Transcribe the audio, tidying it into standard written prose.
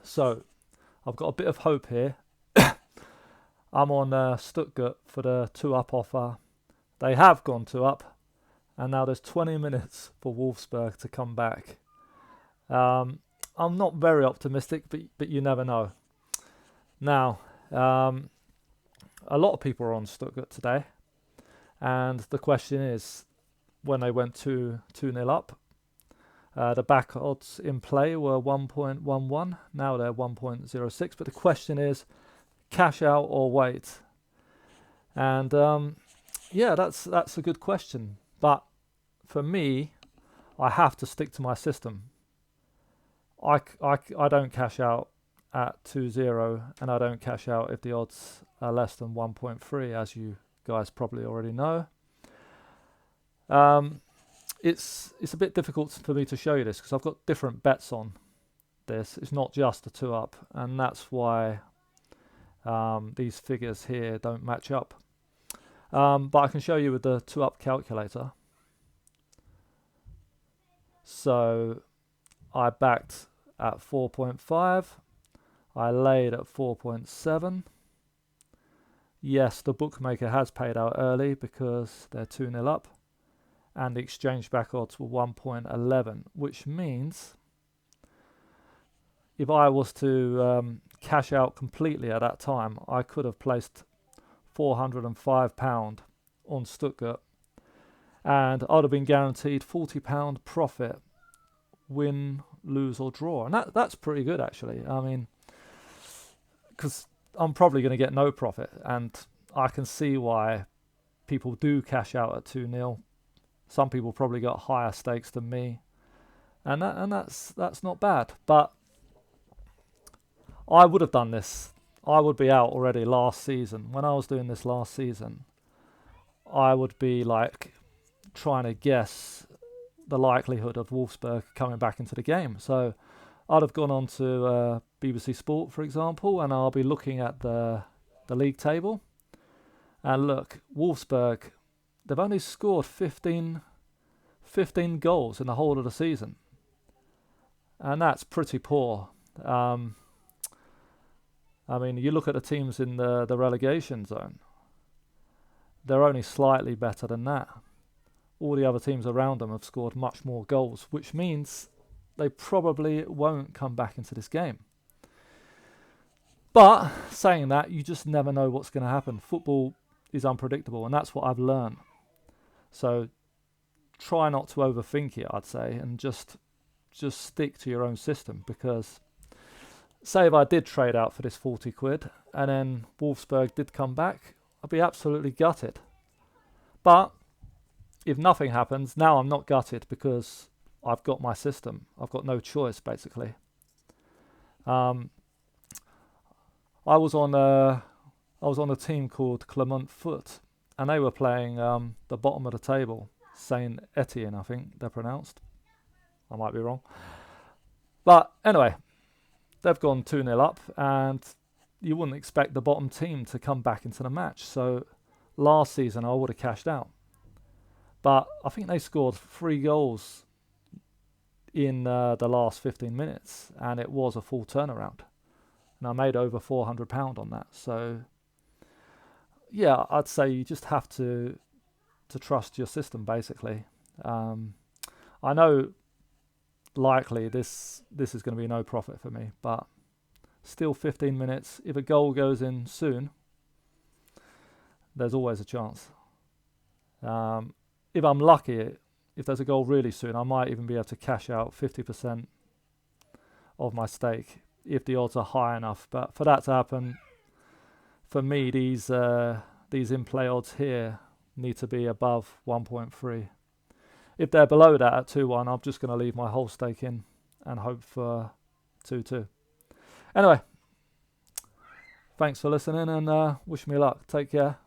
So I've got a bit of hope here. I'm on Stuttgart for the 2-up offer. They have gone 2-up, and now there's 20 minutes for Wolfsburg to come back. I'm not very optimistic, but you never know. Now, a lot of people are on Stuttgart today, and the question is, when they went 2-0 up, the back odds in play were 1.11. Now they're 1.06. But the question is, cash out or wait? And that's a good question. But for me, I have to stick to my system. I don't cash out at 2-0, and I don't cash out if the odds are less than 1.3, as you guys probably already know. It's a bit difficult for me to show you this because I've got different bets on this. It's not just a 2-up, and that's why these figures here don't match up. But I can show you with the 2-up calculator. So I backed at 4.5. I laid at 4.7. Yes, the bookmaker has paid out early because they're 2-0 up. And the exchange back odds were 1.11, which means if I was to cash out completely at that time, I could have placed £405 on Stuttgart, and I'd have been guaranteed £40 profit, win, lose or draw. And that's pretty good, actually. I mean, because I'm probably going to get no profit, and I can see why people do cash out at 2-0. Some people probably got higher stakes than me, and that's not bad. But I would have done this. I would be out already last season. When I was doing this last season, I would be like trying to guess the likelihood of Wolfsburg coming back into the game. So I'd have gone on to BBC Sport, for example, and I'll be looking at the league table. And look, Wolfsburg, they've only scored 15 goals in the whole of the season. And that's pretty poor. I mean, you look at the teams in the relegation zone. They're only slightly better than that. All the other teams around them have scored much more goals, which means they probably won't come back into this game. But saying that, you just never know what's going to happen. Football is unpredictable, and that's what I've learned. So try not to overthink it, I'd say, and just stick to your own system, because say if I did trade out for this 40 quid and then Wolfsburg did come back, I'd be absolutely gutted. But if nothing happens, now I'm not gutted because I've got my system. I've got no choice, basically. I was on a team called Clermont Foot, and they were playing the bottom of the table, Saint Etienne, I think they're pronounced. I might be wrong. But anyway, they've gone 2-0 up, and you wouldn't expect the bottom team to come back into the match. So last season I would have cashed out. But I think they scored 3 goals in the last 15 minutes, and it was a full turnaround. And I made over £400 on that. So yeah, I'd say you just have to trust your system, basically. I know likely this is going to be no profit for me, but still 15 minutes. If a goal goes in soon, there's always a chance. If I'm lucky, if there's a goal really soon, I might even be able to cash out 50% of my stake if the odds are high enough. But for that to happen, for me, these in-play odds here need to be above 1.3. If they're below that at 2-1, I'm just going to leave my whole stake in and hope for 2-2. Anyway, thanks for listening, and wish me luck. Take care.